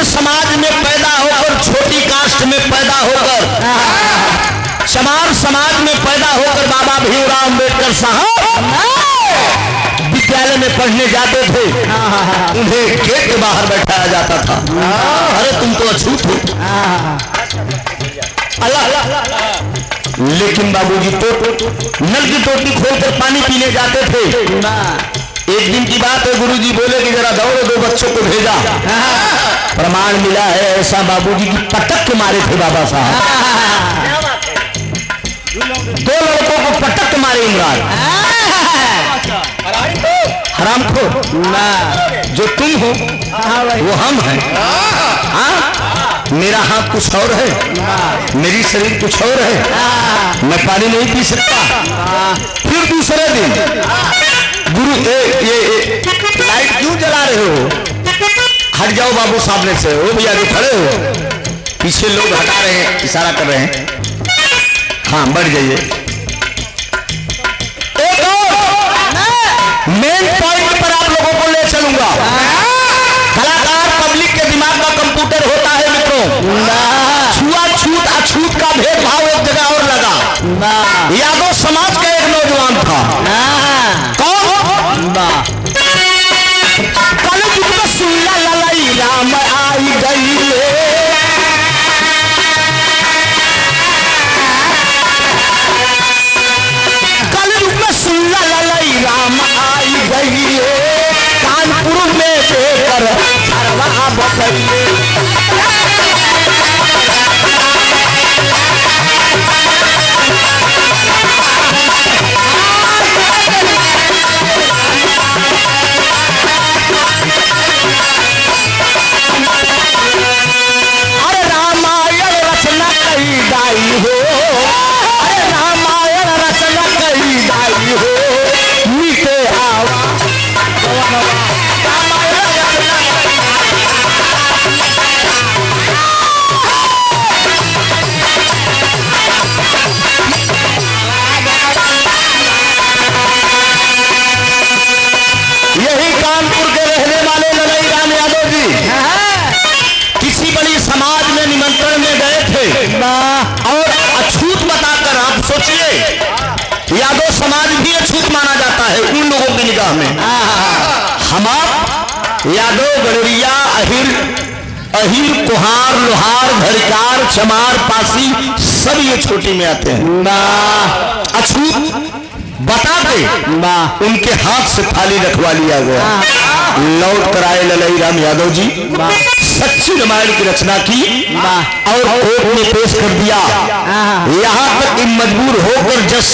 निम्न समाज में पैदा होकर, छोटी कास्ट में पैदा होकर, चमार समाज में पैदा होकर बाबा भीमराव अम्बेडकर साहब विद्यालय में पढ़ने जाते थे। उन्हें गेट के बाहर बैठाया जाता था। अरे तुम तो अछूत हो। लेकिन बाबूजी तो नल की टोटी खोलकर पानी पीने जाते थे। एक दिन की बात है, गुरुजी बोले कि जरा दौड़ो, दो बच्चों को भेजा। प्रमाण मिला है ऐसा बाबूजी की पटक के मारे थे बाबा साहब। दो लड़कों को पटक के मारे इमरान। हरामखोर जो तुम हो वो हम हैं। मेरा हाथ कुछ और है, मेरी शरीर कुछ और है, मैं पानी नहीं पी सकता। फिर दूसरे दिन गुरु ये लाइट क्यों जला रहे हो? हट जाओ बाबू सामने से। ओ भैया जो खड़े हो, पीछे लोग हटा रहे हैं, इशारा कर रहे हैं। हाँ बढ़ जाइए। एक और मेन पॉइंट पर आप लोगों को ले चलूंगा। कलाकार पब्लिक के दिमाग का कंप्यूटर होता है मित्रों। छुआछूत अछूत का भेदभाव एक जगह और लगा। यादव समाज का एक नौजवान था। कौन? कल युग में सुल्ला ललाई राम आई गई। कल युग में सुल्ला ललाई राम आई गई। कानपुर में देकर हरवा बसइए। अरे रामायण रचना कई दाई हो। अरे रामायण रचना कई दाई हो। मीठे आवा यही कानपुर के रहने वाले ललाई राम यादव जी किसी बड़ी समाज में निमंत्रण में गए थे और अछूत बताकर, आप सोचिए यादव समाज भी अछूत माना जाता है उन लोगों की निगाह में। हम यादव गडरिया अहिर कुहार लोहार धरिकार चमार पासी सब ये छोटी में आते हैं। अछूत बता दे उनके हाथ से थाली रखवा लिया गया। लौट कर आए ललाई राम यादव जी, सच्ची रामायण की रचना की और कोर्ट में पेश कर दिया। यहाँ तक कि मजबूर होकर जज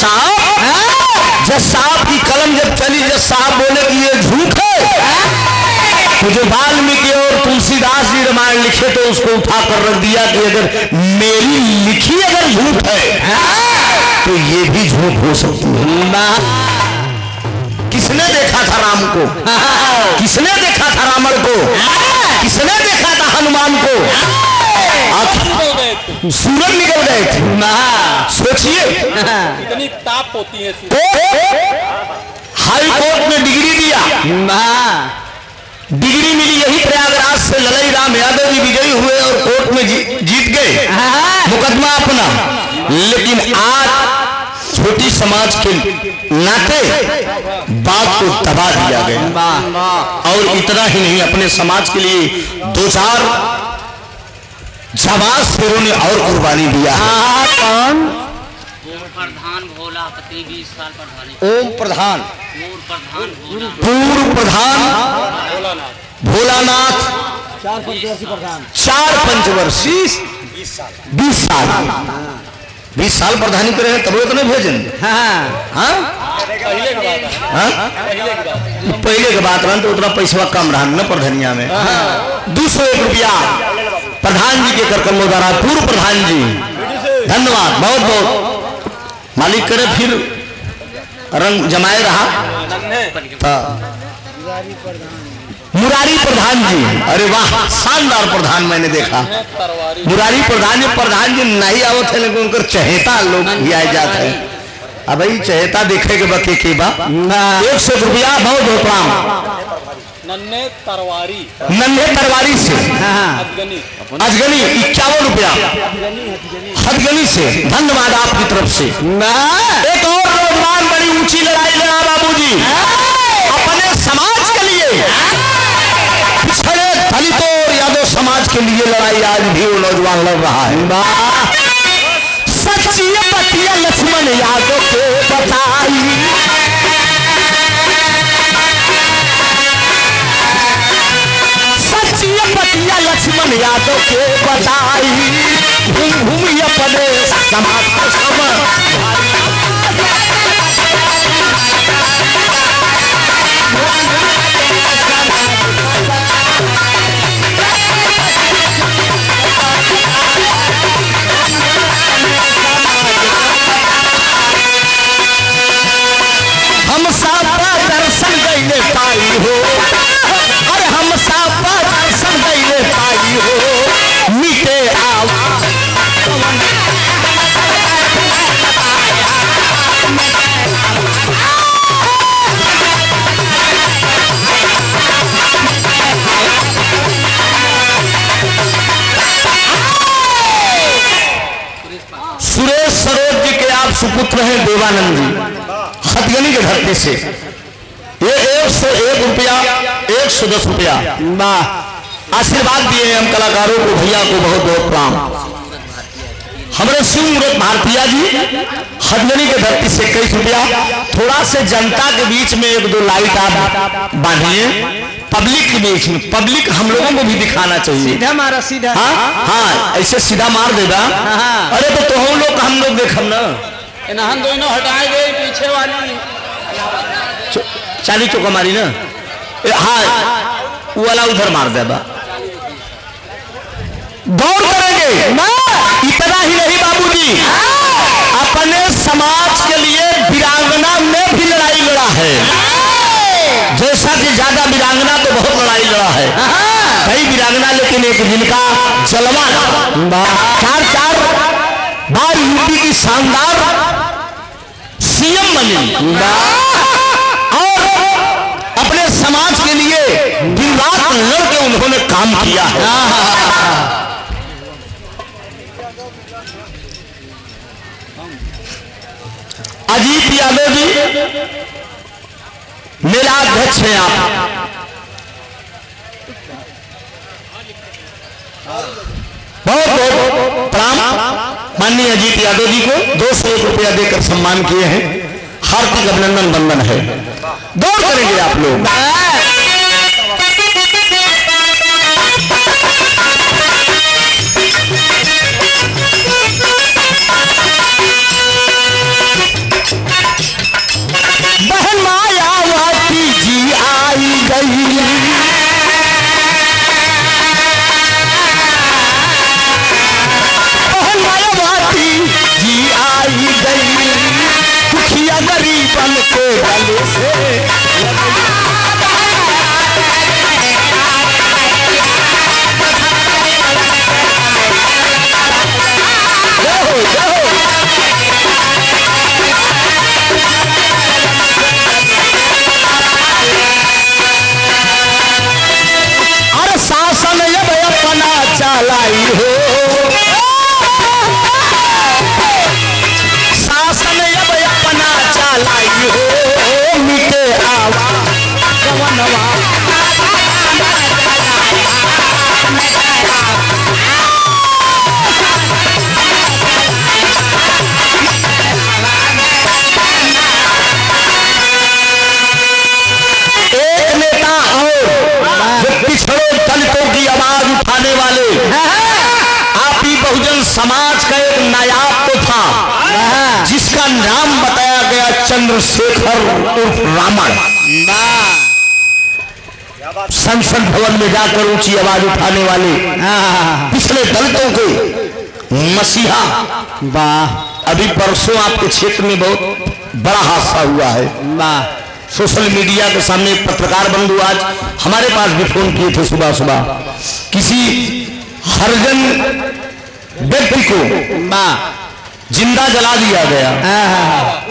साहब की कलम जब चली, जज साहब बोले कि ये झूठ है। तो जो वाल्मीकि और तुलसीदास जी रामायण लिखे तो उसको उठा कर रख दिया कि अगर मेरी लिखी अगर झूठ है तो ये भी झूठ हो सकती है। किसने देखा था राम को? किसने देखा था रावण को? किसने देखा था हनुमान को? सूरज निकल गए थे। सोचिए इतनी ताप होती है। हाई कोर्ट ने डिग्री दिया, डिग्री मिली यही प्रयागराज से। ललाई राम यादव जी विजयी हुए और कोर्ट में जीत गए मुकदमा अपना। लेकिन आज छोटी समाज के नाते बात को दबा दिया गया। और इतना ही नहीं, अपने समाज के लिए 2-4 जाबाज शेरों ने और कुर्बानी दिया। कौन? प्रधान भोलापति 20 साल प्रधान। ओम प्रधान, पूर्व प्रधान भोलानाथ, 4 पंचवर्षीय 20 साल प्रधानी करे हैं, तब तो नहीं भेजन। पहले के बात रहा तो उतना पैसा कम रहा न प्रधानिया में। 201 रुपया प्रधान जी के करकल्लो द्वारा, पूर्व प्रधान जी धन्यवाद बहुत बहुत। मालिक करे फिर रंग जमाए रहा। मुरारी प्रधान जी, अरे वाह शानदार प्रधान मैंने देखा। मुरारी प्रधान जी नहीं आवत है लेकिन उनकर चहेता लोग भी आए जाते हैं। अब चहेता देखे के बके के बा 100 रुपया बहुत बहुत नन्हे तरवारी नन्हे तरवारी से अजगनी अजगनी 51 रुपया हदगनी से। धन्यवाद आपकी तरफ से। एक और नौजवान बड़ी ऊंची लड़ाई लड़ा बाबूजी अपने समाज के लिए, पिछड़े दलितों और यादव समाज के लिए लड़ाई आज भी वो नौजवान लड़ रहा है। सच्ची पतिया लक्ष्मण यादव के बताई, सच्ची पतिया लक्ष्मण यादव के बताई, घूम घूम अपने समाज को समझ। हम सापा दर्शन गईले पाई हो, अरे हम सापा दर्शन गईले पाई हो, मिटे आवा सुरेश सरोज जी के आप सुपुत्र हैं देवानंद जी, हथगनी के धरती से। ये 101 रुपया 110 रुपया आशीर्वाद दिए हम कलाकारों को, भैया को बहुत बहुत प्रणाम। हमारे शिव मूर्त भारतीय जी हथगनी के धरती से 21 रुपया। थोड़ा से जनता के बीच में 1-2 लाइट आप बांधिए, पब्लिक के बीच में, पब्लिक हम लोगों को भी दिखाना चाहिए। सीधा मारा सीधा। हाँ ऐसे सीधा मार देगा। अरे तो हम लोग देखम ना, हम दोनों हटाए गए पीछे वाली चाली चौका मारी ना। हाँ वो वाला उधर मार देगा। गौर करेंगे ना, इतना ही नहीं बाबूजी, अपने समाज के लिए वीरांगना में भी लड़ाई लड़ा है। जैसा कि ज्यादा वीरांगना तो बहुत लड़ाई लड़ा है, कई वीरांगना, लेकिन एक जिनका जलवा 4 बार यूपी की शानदार सीएम बनी और अपने समाज के लिए दिन रात लड़ के उन्होंने काम किया है। अजीत यादव जी मेरा अध्यक्ष हैं आप, बहुत बहुत प्रणाम माननीय अजीत यादव जी को 201 रुपया देकर सम्मान किए हैं। हार्दिक अभिनंदन वंदन है। गौर करेंगे आप लोग। बहन मायावती जी आई गई, बहन मायावती जी आई गई, दुखिया गरीबन के गले से शासन अब अपना चलाई हो, शासन अब अपना चलाई हो, मिटे आवा कवनवा एक नेता और जो पिछड़े दलितों की आवाज उठाने वाले, आप ही बहुजन समाज का एक नायाब तो था जिसका नाम बताया गया चंद्रशेखर उर्फ रामन। संसद भवन में जाकर ऊंची आवाज उठाने वाले पिछले दलितों के मसीहा। अभी परसों आपके क्षेत्र में बहुत बड़ा हादसा हुआ है। सोशल मीडिया के सामने एक पत्रकार बंधु आज हमारे पास भी फोन किए थे सुबह सुबह, किसी हरिजन व्यक्ति को जिंदा जला दिया गया।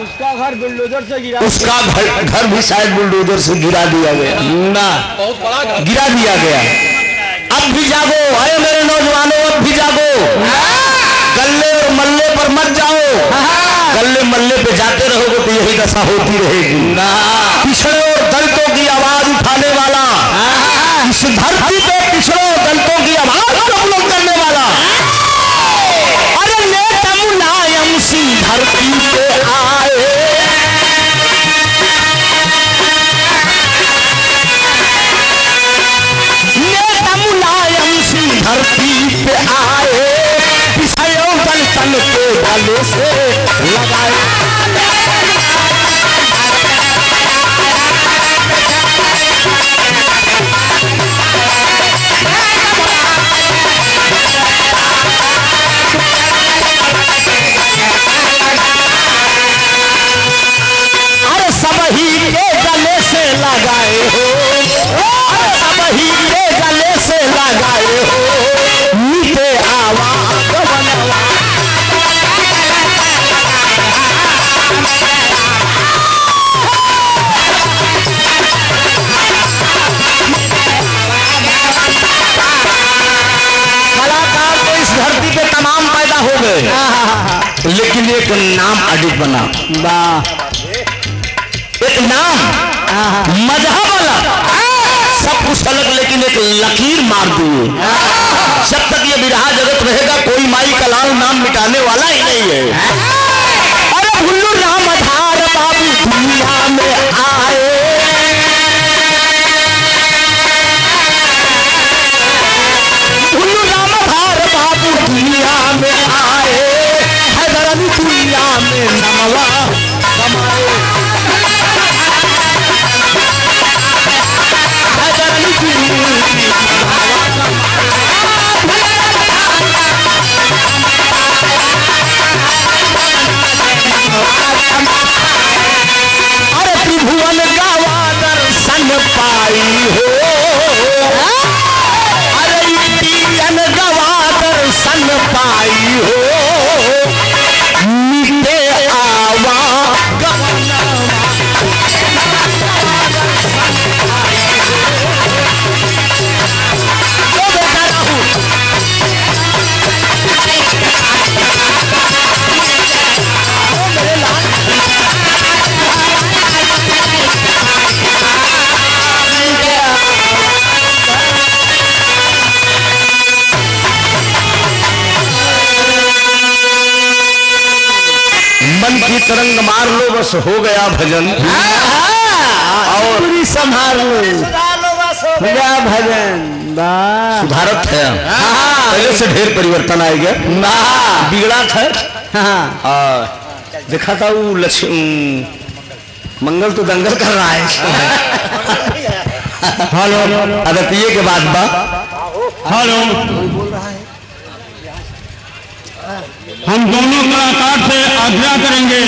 उसका घर बुलडोजर से गिरा। उसका घर भी शायद बुलडोजर से गिरा दिया गया ना, बहुत बड़ा घर गिरा दिया गया। अब भी जागो अरे मेरे नौजवानों, अब भी जागो, गल्ले और मल्ले पर मत जाओ। गल्ले मल्ले पे जाते रहोगे तो यही दशा होती रहेगी। पिछड़े और दलितों की आवाज उठाने वाला, इस धरती पे पिछड़े और दलितों की आवाज को बुलंद करने वाला, अरे नेता मुलायम सिंह धरती पे आए। नेता मुलायम सिंह धरती पे आए, पिछड़े दलितन के गले से लगाए। अरे सबही के गले से लगाए हो, अरे सबही के गले से लगाए हो, मीठे आवाज बनवा। कलाकार तो इस धरती पे तमाम पैदा हो गए, लेकिन एक नाम अडिग बना। एक नाम मजहब अलग, सब कुछ अलग, लेकिन एक लकीर मार दिए। जब तक ये बिरहा जगत रहेगा कोई माई का लाल नाम मिटाने वाला ही नहीं है। अरे भुल्लू राम आधार बाबू दुनिया में आए, भुल्लू राम आधार बाबू दुनिया में आए, हैदर अली दुनिया में नमवा कमाए। अरे त्रिभुवन गावा दर्शन पाई हो, अरे इंडियन गवा दर्शन पाई हो, मीठे आवा गवनवा। मन की तरंग मार लो बस हो गया भजन, और पूरी संभाल लो हो गया भजन। सुधारत है, पहले से ढेर परिवर्तन आएगा। बिगड़ा था, देखा था वो लक्ष्मी मंगल तो दंगल कर रहा है। हेलो अदतिये के बाद बा हेलो, हम दोनों कलाकार से आग्रह करेंगे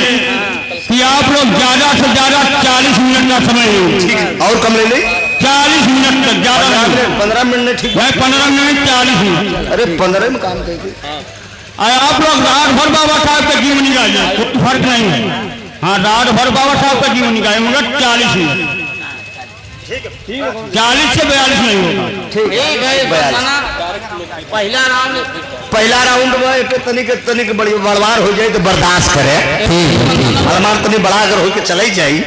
कि आप लोग ज्यादा से ज्यादा 40 मिनट का समय लें। और कम ले ले, 40 मिनट तक, ज्यादा 15 मिनट नहीं, ठीक है 15 मिनट 40 मिनट। अरे 15 में काम करके आप लोग रात भर बाबा साहब का जीवन निकालिए, कुछ फर्क नहीं है। हाँ, रात भर बाबा साहब का जीवन निकाले, मगर 40 मिनट, 40 से 42 नहीं होगा। ठीक है, पहला राउंड में तनिक बड़ी बड़वार हो जाए तो बर्दाश्त करे, बड़वार तनी बड़ा अगर हो के चले जाए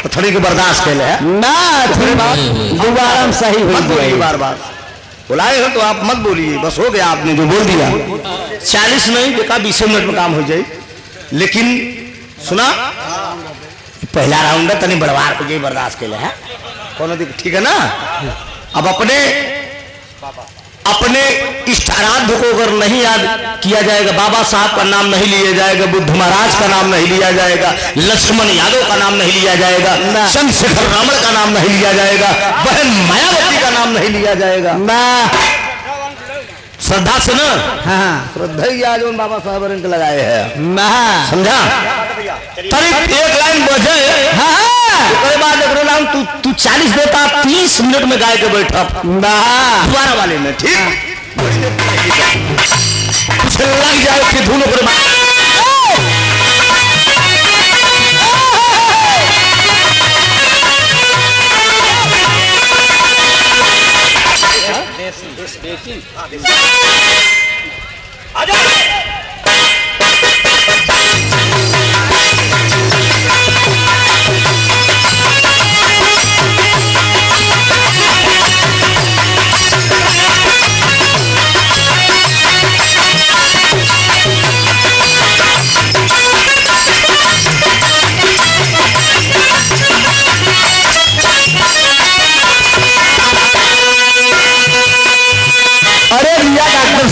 तो थोड़ी को बर्दाश्त कर ले ना, थोड़ी बात दोबारा सही हो जाए। बार बार बुलाए हो तो आप मत बोलिए, बस हो गया आपने जो बोल दिया। 40 नहीं देखा 20 मिनट में काम हो जाए। लेकिन सुना, पहला राउंड तनी बड़वार हो जाए, बर्दाश्त के लिए कौन, ठीक है ना। अब अपने इष्ट आराध्य को अगर नहीं याद किया जाएगा, बाबा साहब का नाम नहीं लिया जाएगा, बुद्ध महाराज का नाम नहीं लिया जाएगा, लक्ष्मण यादव का नाम नहीं लिया जाएगा, चंद्रशेखर रावण का नाम नहीं लिया जाएगा, बहन मायावती का नाम नहीं लिया जाएगा, श्रद्धा से ना, श्रद्धा ही आज बाबा साहब रंग लगाए हैं, समझा। तरीफ एक लाइन बजे, उसके बाद एक नाम तू 40 देता, 30 मिनट में गाय के बैठा दोबारा वाले में, ठीक कुछ लग जाए फिर धुन पर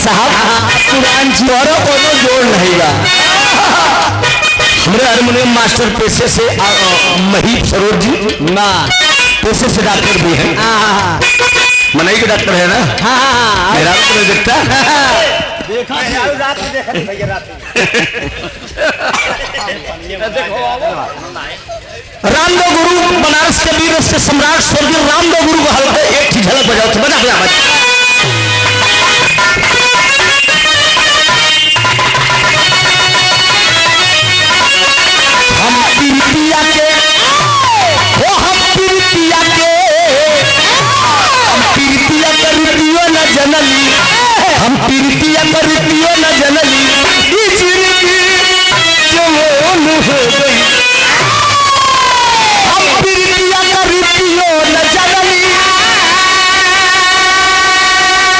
साहब पुरान तोहरा कोनो जोड़ नहीं बा। हमरे हारमोनियम मास्टर पेशे से महीप सरोज जी ना पेशे से डॉक्टर भी हैं। मनई के डॉक्टर है ना। मेरा भी तुम्हें देखता देखा रात में देखा भैया रात रामदेव गुरु बनारस के वीर से सम्राट स्वर्गीय रामदेव गुरु को हल्के एक ही झलक बजाओ तो बजा बजा हम पीरितिया के हो हम पीरितिया के हम पीरितिया कर रितियो न जनली हम पीरितिया कर रितियो न जनली ई जिंदगी जवान हो गई हम पीरितिया कर रितियो न जनली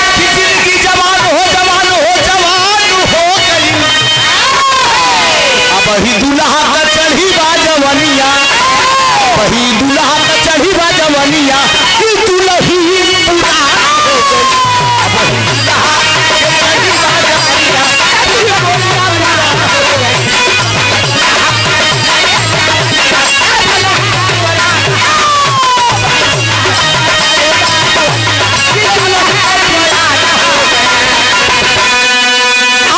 ई जिंदगी जवान हो गई अब ही दुल्हा का चढ़ी बा जवनिया वही दुल्हा का चढ़ी बा जवनिया ई दुल्ही पूरा हो गई अब वही दुल्हा का चढ़ी बा जवनिया ई दुल्हा पूरा हो गई।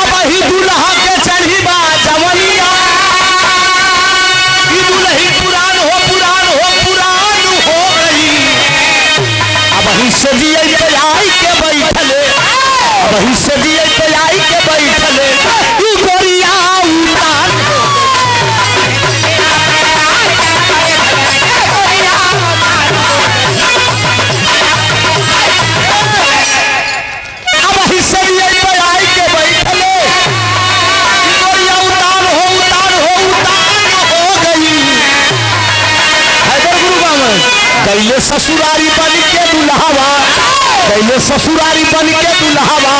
अब ही दुल्हा के चढ़ी बा जवनिया ई दुल्ही पुरान हो गई अब ही सजिए पे आई के बैठले अब ही सजिए पे आई के बैठले ई गोरिया उतार अब ही सजिए पे आई के बैठले ई गोरिया उतार हो गई। हैदर गुरु बामन कैले ससुरारी बन के दुल्हावा कैले ससुरारी बन के दुल्हावा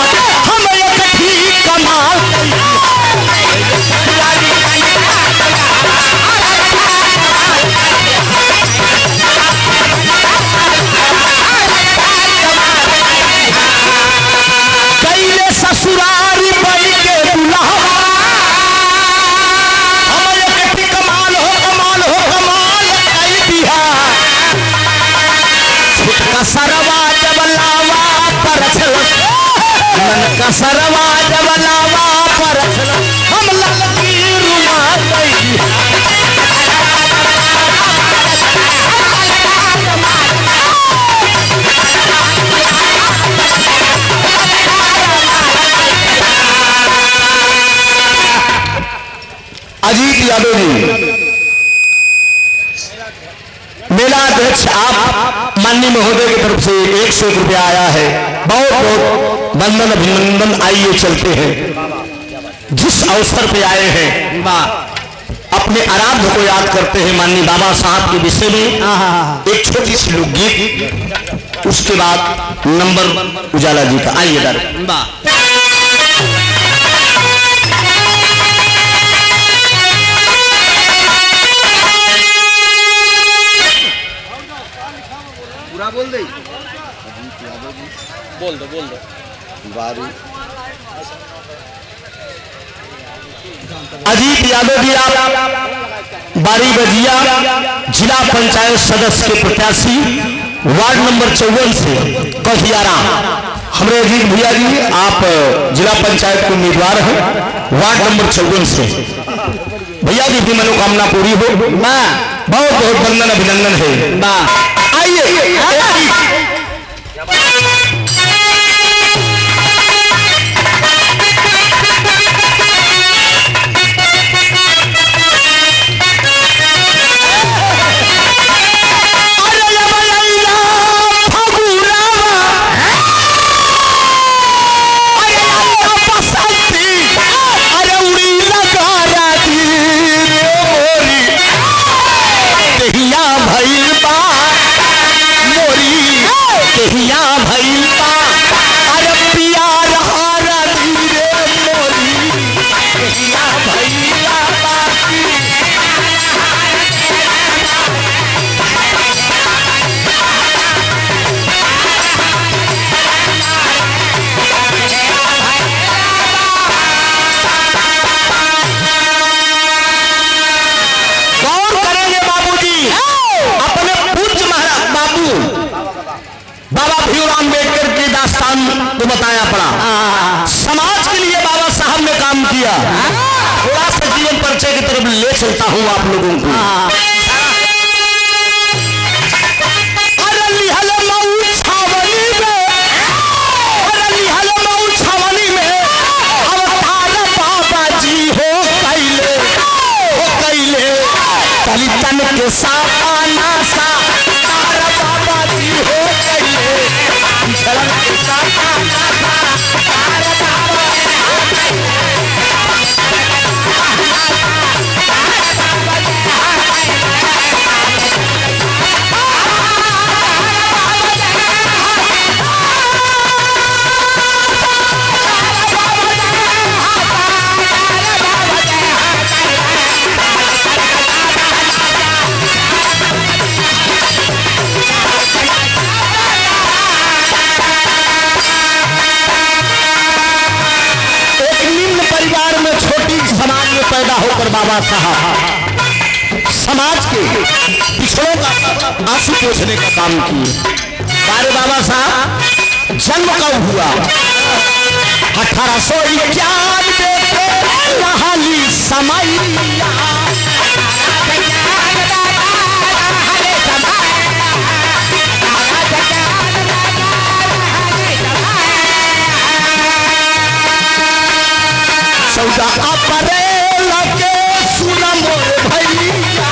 हम एक ठीक कमाल कैले ससुरारी बन के दुल्हावा हम एक ठीक कमाल कई दिया का सरवा जबलावा परछल मन का सरवा जबलावा परछल हम ललकी रुमाल लई अजीत यादव जी मेला अध्यक्ष आप माननीय महोदय की तरफ से 100 रुपया आया है। बहुत बहुत वंदन अभिनंदन। आइए चलते हैं जिस अवसर पे आए हैं अपने आराध्य को याद करते हैं माननीय बाबा साहब के विषय में एक छोटी सी लोकगीत उसके बाद नंबर उजाला जी का। आइए दर बोल दे बोल दो बारी अजीत यादव जी आप बारी बजिया जिला पंचायत सदस्य के प्रत्याशी वार्ड नंबर 54 से कहियारा हमारे अजीत भैया जी आप जिला पंचायत के उम्मीदवार हैं वार्ड नंबर 54 से। भैया जी की मनोकामना पूरी हो। बहुत बहुत वंदन अभिनंदन है। आइए भैया तो बताया पड़ा। समाज के लिए बाबा साहब ने काम किया। थोड़ा सा जीवन परिचय की तरफ ले चलता हूं आप लोगों को। तन के साथ आना सा तारा बाबा जी हो गए। झलक के साथ आना सा तारा बाबा जी हो पैदा होकर बाबा साहब समाज के पिछड़ों का आंसू पोंछने का काम किए। बारे बाबा साहब जन्म कब हुआ? 1891 में समय चौदह अप्रैल के सुन मोर भैया,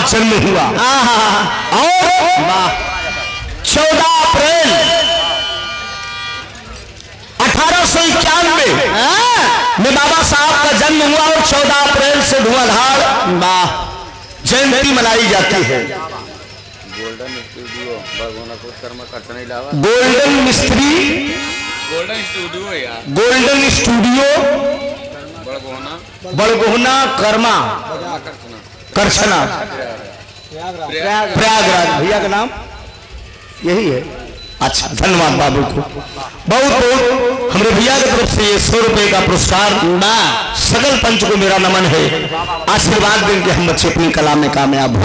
जन्म हुआ। और 14 अप्रैल 1891 में बाबा साहब का जन्म हुआ और 14 अप्रैल से धुआंधार जयंती मनाई जाती है। Golden studio golden studio Badgohna Karma Karchhana Prayagraj. भैया का नाम यही है। अच्छा, धन्यवाद बाबू को बहुत बहुत। हमारे भैया की तरफ से ये 100 रुपए का पुरस्कार सकल पंच को मेरा नमन है। आशीर्वाद देंगे हम बच्चे अपनी कला में कामयाब हो।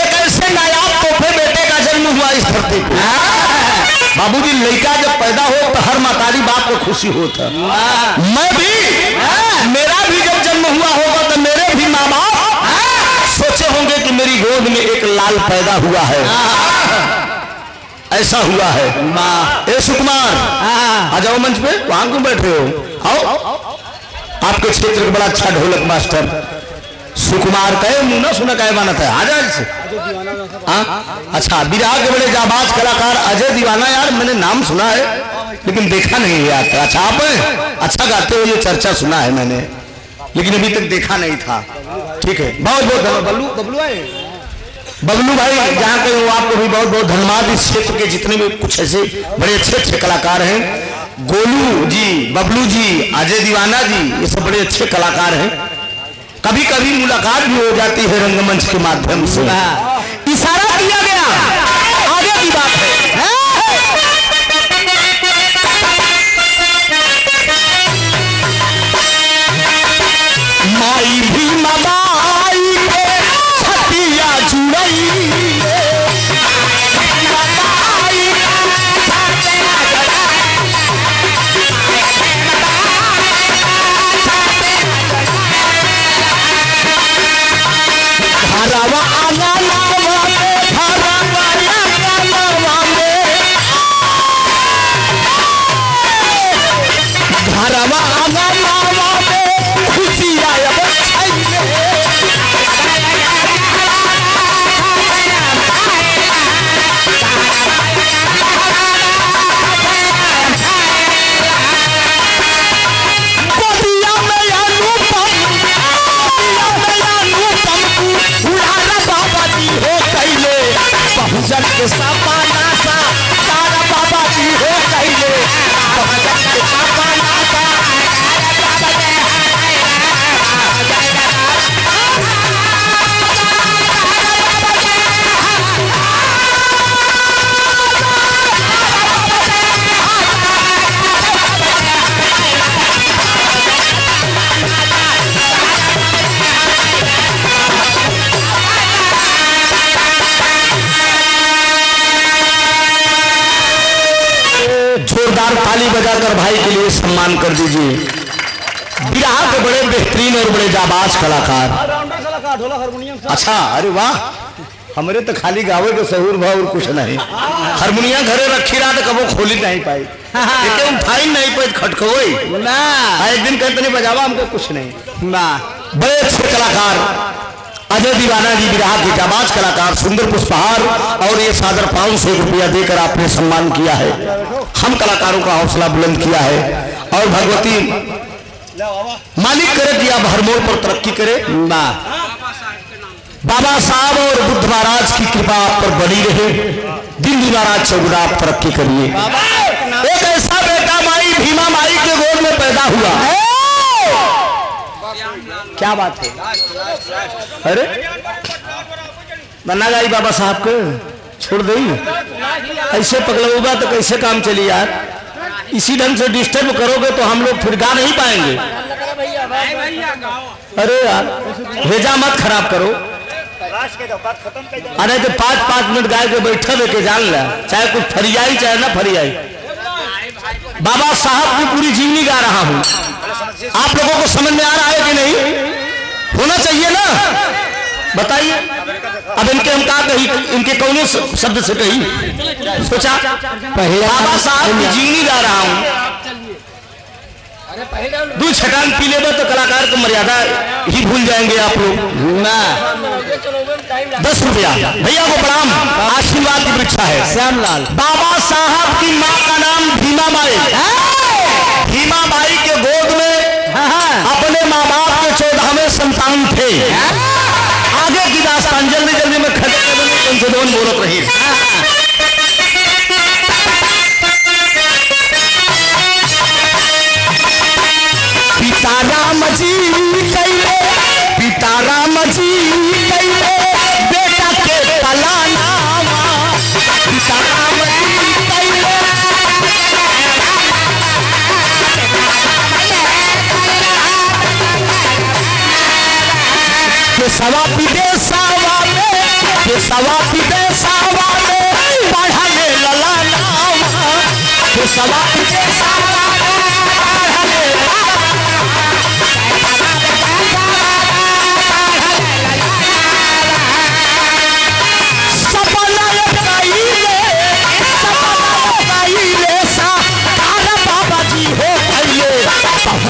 एक ऐसे नायाब तोहफे बेटे का जन्म हुआ इस धरती को। बाबूजी लड़का जब पैदा हो तो हर मातारी बाप को खुशी होता। मैं भी मेरा भी जब जन्म हुआ होगा तो मेरे भी माँ बाप सोचे होंगे कि मेरी गोद में एक लाल पैदा हुआ है। ऐसा हुआ है। ए सुकुमार आ जाओ मंच पे। वहां क्यों बैठ रहे हो? आओ। आपके क्षेत्र का बड़ा अच्छा ढोलक मास्टर सुकुमार कहे मुंह ना सुना कहे मानत है। आ जाए। अच्छा, बिरहा के बड़े जाबाज कलाकार अजय दीवाना। यार मैंने नाम सुना है लेकिन देखा नहीं है यार। अच्छा, आप अच्छा गाते हो, ये चर्चा सुना है मैंने लेकिन अभी तक देखा नहीं था। ठीक है, बहुत बहुत धन्यवाद। बबलू आए, बबलू भाई जहाँ कहीं आपको भी बहुत बहुत धन्यवाद। इस क्षेत्र के जितने भी कुछ ऐसे बड़े अच्छे अच्छे कलाकार हैं, गोलू जी, बबलू जी, अजय दीवाना जी, ये सब बड़े अच्छे कलाकार हैं। कभी कभी मुलाकात भी हो जाती है रंगमंच के माध्यम से। इशारा किया गया, आगे की बात है। माई भी मबाई के छतिया जुड़ई धरवा आंगनवा में धरवा बुलाकर भाई के लिए सम्मान कर दीजिए। बिरहा के बड़े बेहतरीन और बड़े जाबाज कलाकार। अच्छा, अरे वाह, हमारे तो खाली गावे के सहूर भाव और कुछ नहीं। हारमोनिया घरे रखी रहा तो कबो खोली नहीं पाई, उठाई नहीं पाई, खटखोई ना। एक दिन कहते नहीं बजावा हमको कुछ नहीं ना। बड़े अच्छे कलाकार अजय दीवाना जी, बिरहा के जाबाज कलाकार, सुंदर पुष्पहार और ये सादर 500 रुपया देकर आपने सम्मान किया है। हम कलाकारों का हौसला बुलंद किया है और भगवती मालिक करे कि आप हर मोड़ पर तरक्की करे। बाबा साहब और बुद्ध महाराज की कृपा आप पर बनी रहे। दिल्ली महाराज चौगुना आप तरक्की करिए। एक ऐसा बेटा माई भीमा माई के गोद में पैदा हुआ। क्या बात है? अरे बना गाई बाबा साहब को छोड़ दई, ऐसे पगलूगा तो कैसे काम चली यार। इसी ढंग से डिस्टर्ब करोगे तो हम लोग फिर गा नहीं पाएंगे। अरे यार भेजा मत खराब करो। अरे तो 5-5 मिनट गाय के बैठा देके जान ला, चाहे कुछ फरियाई चाहे ना फरियाई। बाबा साहब की पूरी जीवनी गा रहा हूँ। आप लोगों को समझ में आ रहा है कि नहीं? होना चाहिए ना, बताइए। अब इनके हम कहा कही, इनके कौन शब्द से कही सोचा। बाबा साहब की जीवनी गा रहा हूँ। दो छटान पी लेगा तो कलाकार को मर्यादा ही भूल जाएंगे आप लोग ना। 10 रुपया भैया को प्रणाम, आशीर्वाद की वृक्षा है। श्यामलाल बाबा साहब की माँ का नाम भीमा बाई। भीमा बाई के गोद में अपने माँ बाप के 14वें संतान थे। आगे की दास्तान जल्दी जल्दी में खत्म कर संशोधन बोलत रही। पिता राम जी कैले, पिता राम जी कैले बेटा के पलाना। पिता राम जी कैले सवा विदेशवा में, सवा विदेशवा में पढ़ले ललाना। सवा विदेशवा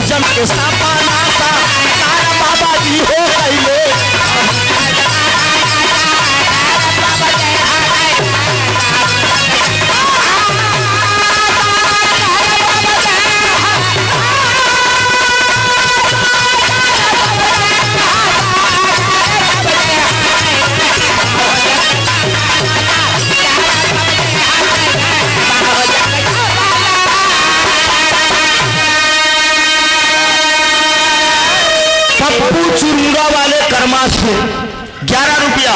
जम के सपना सा तारा बाबा जी हो गईले। चुरुंगा वाले कर्मा से 11 रुपया।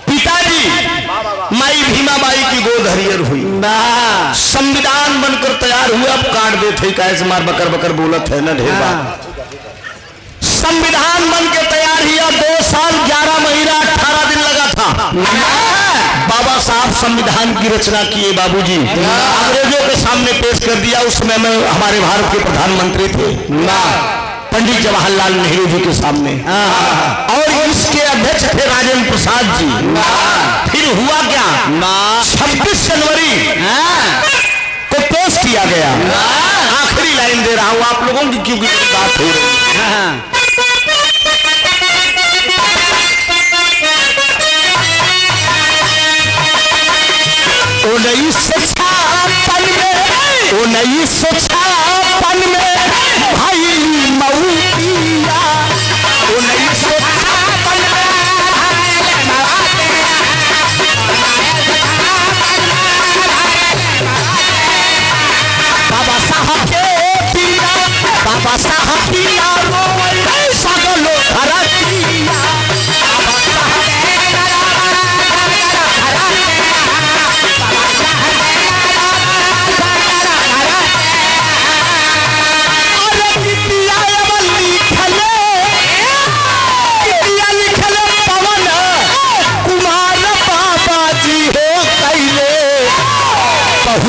पिताजी माई भीमा बाई की गोद हरियर हुई। संविधान बनकर तैयार हुआ। अब काट देते कैसे मार बकर बकर बोलत है ना ढेर बात। संविधान बन के तैयार हुआ। 2 साल 11 महीना 18 दिन लगा था। बाबा साहब संविधान की रचना किए। बाबूजी अंग्रेजों के सामने पेश कर दिया। उस समय में हमारे भारत के प्रधानमंत्री थे पंडित जवाहरलाल नेहरू जी के सामने, और इसके अध्यक्ष थे राजेंद्र प्रसाद जी। फिर हुआ क्या, 26 जनवरी को पेश किया गया। आखिरी लाइन दे रहा हूं आप लोगों की क्योंकि बात हो रही है। 1956 में भाई मऊतिया। 1956 बाबा साहब के पीरा, बाबा साहब पीरा सगलो धरतिया।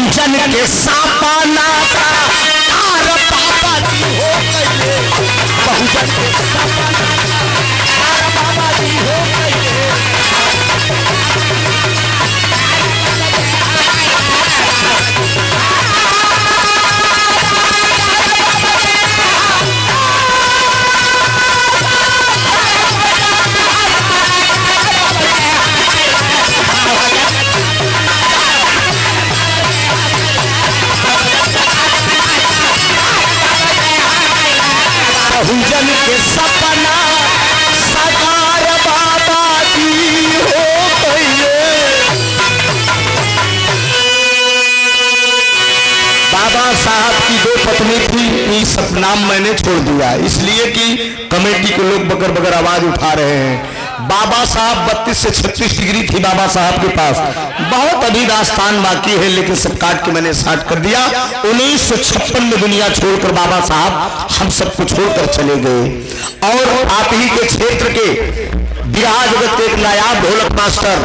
बहुजन के सपना साकार बाबा जी हो गए, बहुजन के सपना साकार बाबा जी हो गए। बहुजन के सपना साकार बाबा जी हो गए। बाबा साहब की दो पत्नी थी, इस नाम मैंने छोड़ दिया इसलिए कि कमेटी के लोग बगर बगर आवाज उठा रहे हैं। बाबा साहब 32 से 36 डिग्री थी बाबा साहब के पास, बहुत अभी दास्तान बाकी है लेकिन सब काट के मैंने 60 कर दिया। 1956 में दुनिया छोड़कर बाबा साहब हम सबको छोड़कर चले गए। और आप ही के क्षेत्र के बिहार जगत के एक नायाब ढोलक मास्टर